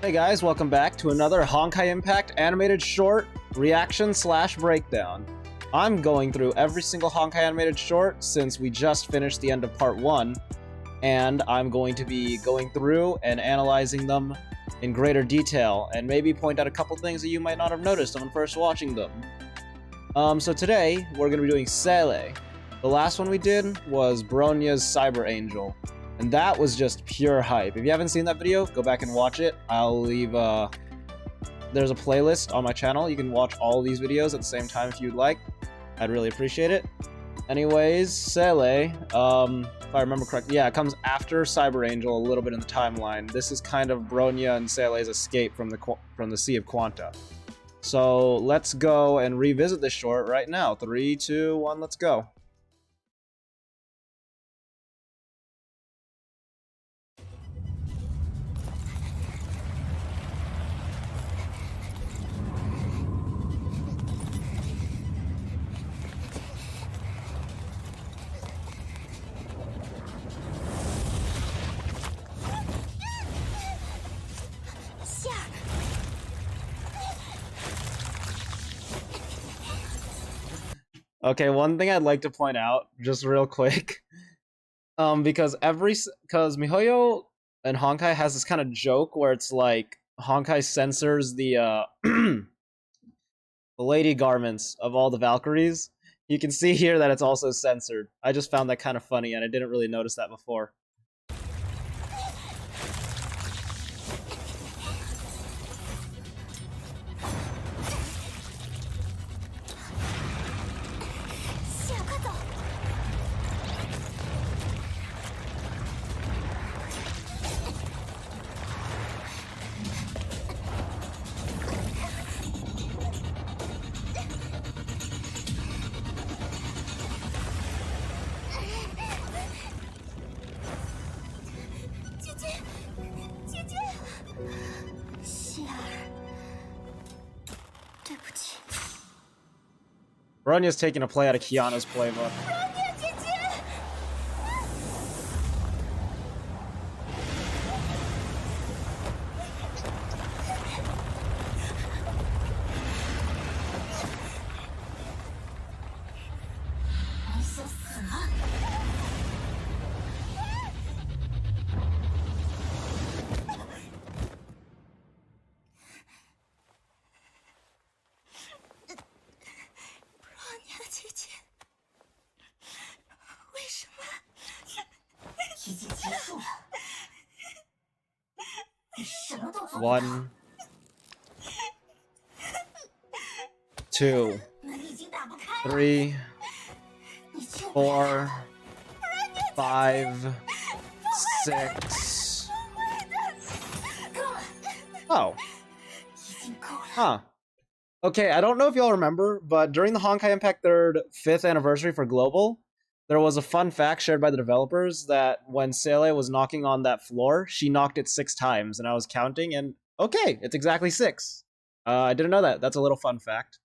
Hey guys, welcome back to another Honkai Impact animated short reaction / breakdown. I'm going through every single Honkai animated short since we just finished the end of part 1, and I'm going to be going through and analyzing them in greater detail, and maybe point out a couple things that you might not have noticed on first watching them. So today, we're going to be doing Seele. The last one we did was Bronya's Cyber Angel, and that was just pure hype. If you haven't seen that video, go back and watch it. I'll leave there's a playlist on my channel. You can watch all of these videos at the same time if you'd like. I'd really appreciate it. Anyways, Seele, if I remember correctly, yeah, it comes after Cyber Angel a little bit in the timeline. This is kind of Bronya and Sele's escape from the Sea of Quanta. So let's go and revisit this short right now. 3, 2, 1, let's go. Okay, one thing I'd like to point out, just real quick, because MiHoYo and Honkai has this kind of joke where it's like Honkai censors the the lady garments of all the Valkyries. You can see here that it's also censored. I just found that kind of funny, and I didn't really notice that before. Bronya's taking a play out of Kiana's playbook. One, 2, 3, 4, 5, 6. Oh. Huh. Okay, I don't know if y'all remember, but during the Honkai Impact 3rd 5th anniversary for Global, there was a fun fact shared by the developers that when Seele was knocking on that floor, she knocked it 6 times, and I was counting, and okay, it's exactly 6. I didn't know that. That's a little fun fact.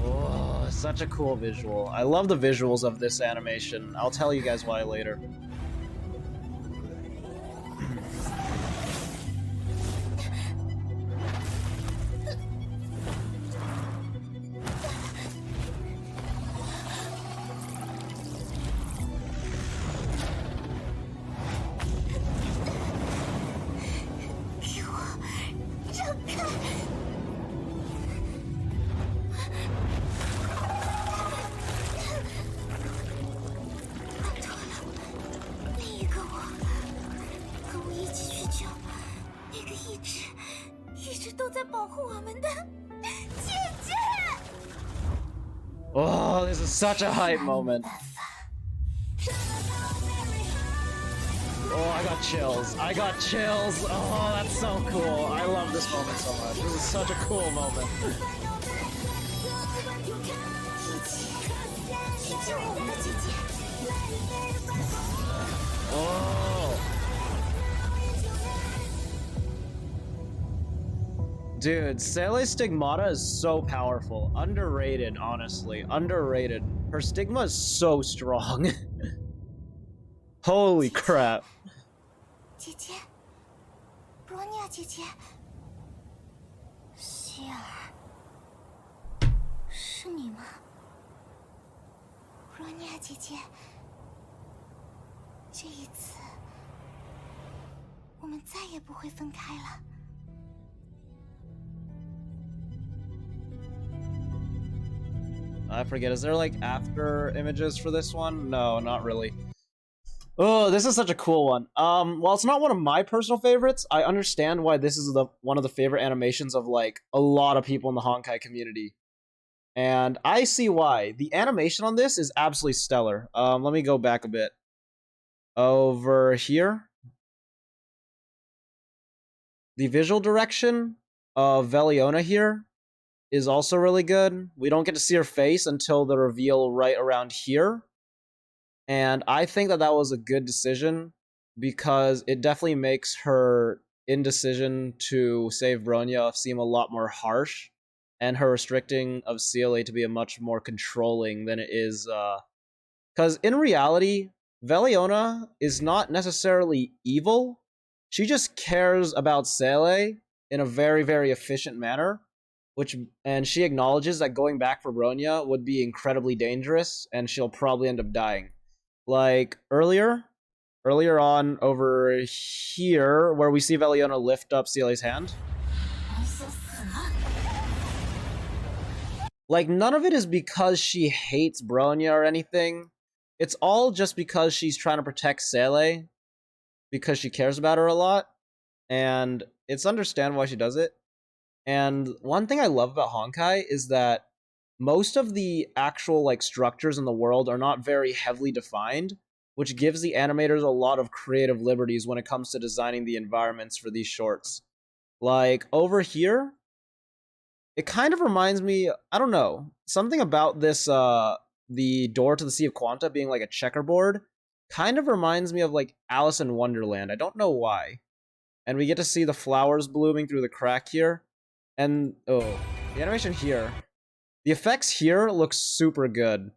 Oh, such a cool visual. I love the visuals of this animation. I'll tell you guys why later. Oh, this is such a hype moment. Oh, I got chills. I got chills. Oh, that's so cool. I love this moment so much. This is such a cool moment. Oh. Dude, Seele Stigmata is so powerful. Underrated, honestly. Underrated. Her stigma is so strong. Holy crap. 姐姐，罗尼亚姐姐，希尔，是你吗？罗尼亚姐姐，这一次，我们再也不会分开了。 I forget, is there like after images for this one? No, not really. Oh, this is such a cool one. While it's not one of my personal favorites, I understand why this is one of the favorite animations of like a lot of people in the Honkai community. And I see why. The animation on this is absolutely stellar. Let me go back a bit. Over here. The visual direction of Veliona here is also really good. We don't get to see her face until the reveal right around here. And I think that that was a good decision because it definitely makes her indecision to save Bronya seem a lot more harsh, and her restricting of Seele to be a much more controlling than it is. Because in reality, Veliona is not necessarily evil. She just cares about Seele in a very, very efficient manner. And she acknowledges that going back for Bronya would be incredibly dangerous, and she'll probably end up dying. Like earlier on over here, where we see Veliona lift up Seele's hand. Like, none of it is because she hates Bronya or anything. It's all just because she's trying to protect Seele, because she cares about her a lot, and it's understandable why she does it. And one thing I love about Honkai is that most of the actual like structures in the world are not very heavily defined, which gives the animators a lot of creative liberties when it comes to designing the environments for these shorts. Like over here, it kind of reminds me, I don't know, something about this the door to the Sea of Quanta being like a checkerboard kind of reminds me of like Alice in Wonderland. I don't know why. And we get to see the flowers blooming through the crack here. And oh, the animation here. The effects here look super good,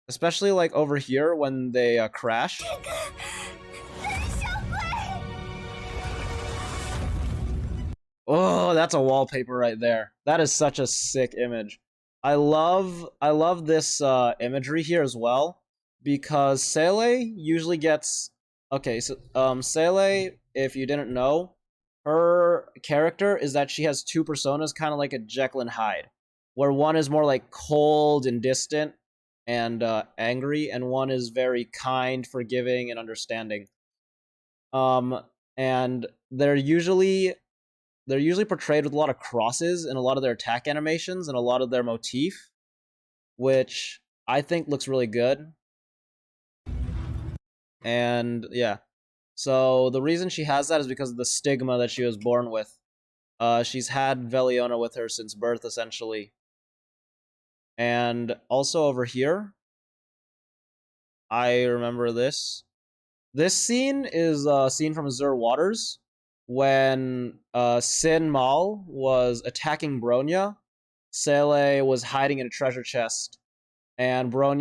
especially like over here when they crash. Oh, that's a wallpaper right there. That is such a sick image. I love this imagery here as well because Seele usually gets Seele, if you didn't know, her character is that she has two personas, kind of like a Jekyll and Hyde, where one is more like cold and distant and angry, and one is very kind, forgiving, and understanding. And they're usually portrayed with a lot of crosses in a lot of their attack animations and a lot of their motif, which I think looks really good. And yeah, so the reason she has that is because of the stigma that she was born with. She's had Veliona with her since birth, essentially. And also over here, I remember this. This scene is a scene from Azure Waters when Sin Mal was attacking Bronya. Seele was hiding in a treasure chest, and while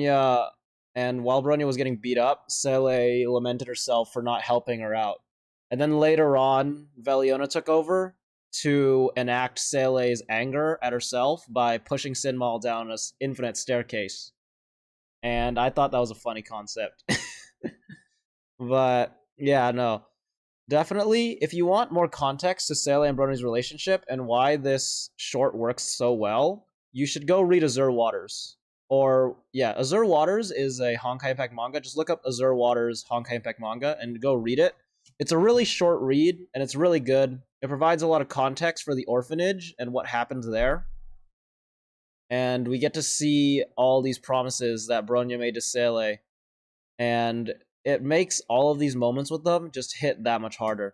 Bronya was getting beat up, Seele lamented herself for not helping her out. And then later on, Veliona took over to enact Sele's anger at herself by pushing Sin Mal down an infinite staircase. And I thought that was a funny concept. But yeah, no. Definitely, if you want more context to Seele and Bronya's relationship and why this short works so well, you should go read Azure Waters. Or, yeah, Azure Waters is a Honkai Impact manga. Just look up Azure Waters Honkai Impact manga and go read it. It's a really short read, and it's really good. It provides a lot of context for the orphanage and what happens there. And we get to see all these promises that Bronya made to Seele. And it makes all of these moments with them just hit that much harder.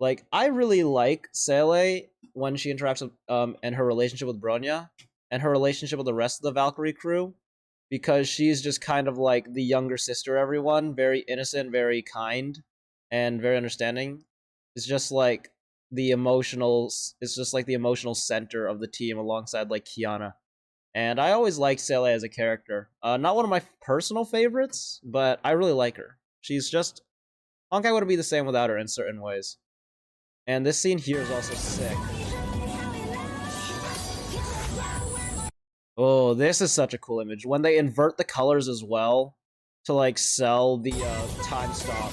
Like, I really like Seele when she interacts with, and her relationship with Bronya, and her relationship with the rest of the Valkyrie crew, because she's just kind of like the younger sister, everyone, very innocent, very kind, and very understanding. It's just like it's just like the emotional center of the team alongside like Kiana. And I always liked Seele as a character. Not one of my personal favorites, but I really like her. She's just... Honkai wouldn't be the same without her in certain ways. And this scene here is also sick. Oh, this is such a cool image. When they invert the colors as well to like sell the time stop.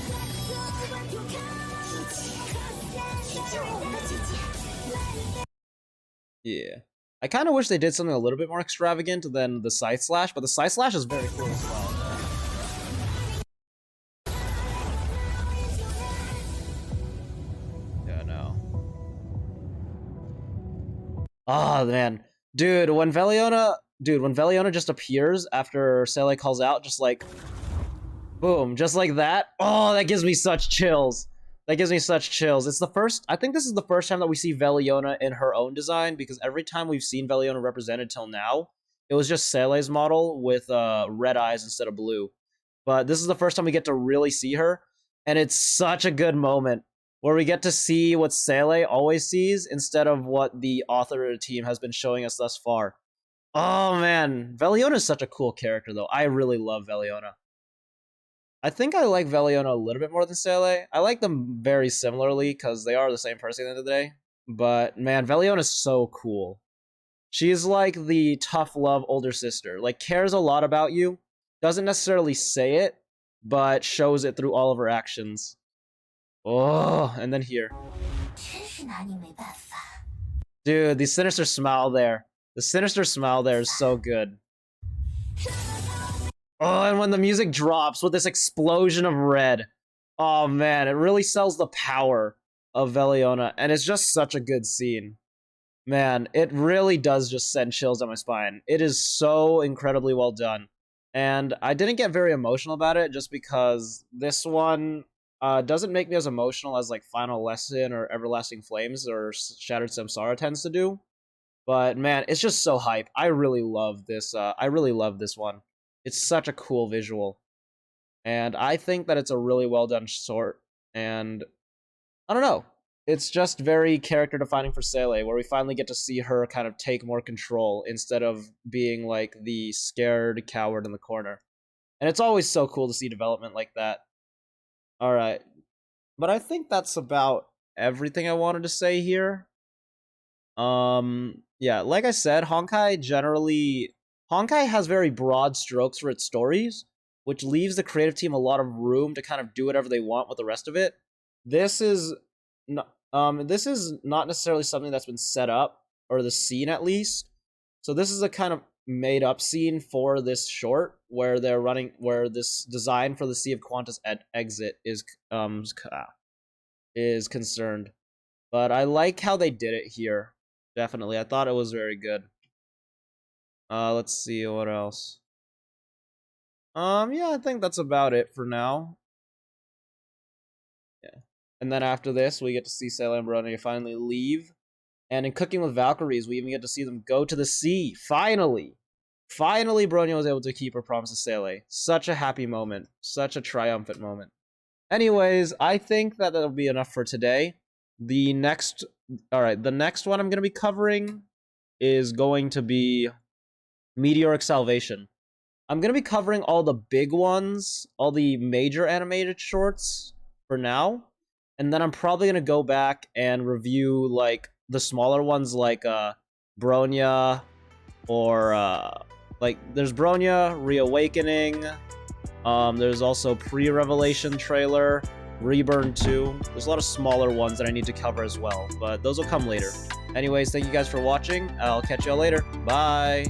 Yeah. I kind of wish they did something a little bit more extravagant than the side slash, but the side slash is very cool as well. Yeah, no. Oh, man. Dude, when Veliona just appears after Seele calls out, just like, boom, just like that. Oh, that gives me such chills. That gives me such chills. I think this is the first time that we see Veliona in her own design, because every time we've seen Veliona represented till now, it was just Sele's model with red eyes instead of blue. But this is the first time we get to really see her, and it's such a good moment where we get to see what Seele always sees instead of what the author of the team has been showing us thus far. Oh man, Veliona is such a cool character though. I really love Veliona. I think I like Veliona a little bit more than Seele. I like them very similarly because they are the same person at the end of the day. But man, Veliona is so cool. She's like the tough love older sister. Like, cares a lot about you. Doesn't necessarily say it, but shows it through all of her actions. Oh, and then here. Dude, the sinister smile there. The sinister smile there is so good. Oh, and when the music drops with this explosion of red. Oh man, it really sells the power of Veliona, and it's just such a good scene. Man, it really does just send chills down my spine. It is so incredibly well done. And I didn't get very emotional about it just because this one doesn't make me as emotional as like Final Lesson or Everlasting Flames or Shattered Samsara tends to do. But man, it's just so hype. I really love this. I really love this one. It's such a cool visual. And I think that it's a really well done short. And I don't know. It's just very character defining for Seele, where we finally get to see her kind of take more control instead of being like the scared coward in the corner. And it's always so cool to see development like that. Alright. But I think that's about everything I wanted to say here. Yeah, like I said, Honkai has very broad strokes for its stories, which leaves the creative team a lot of room to kind of do whatever they want with the rest of it. This is not necessarily something that's been set up, or the scene at least. So this is a kind of made up scene for this short where where this design for the Sea of Quanta's exit is concerned. But I like how they did it here. Definitely. I thought it was very good. Let's see what else. Yeah, I think that's about it for now. Yeah. And then after this, we get to see Seele and Bronya finally leave. And in Cooking with Valkyries, we even get to see them go to the sea. Finally! Finally, Bronya was able to keep her promise to Seele. Such a happy moment. Such a triumphant moment. Anyways, I think that that'll be enough for today. The next one I'm going to be covering is going to be Meteoric Salvation. I'm going to be covering all the big ones, all the major animated shorts for now. And then I'm probably going to go back and review like the smaller ones like Bronya, or like there's Bronya, Reawakening. There's also Pre-Revelation trailer, Reburn 2. There's a lot of smaller ones that I need to cover as well, but those will come later. Anyways, thank you guys for watching. I'll catch y'all later. Bye!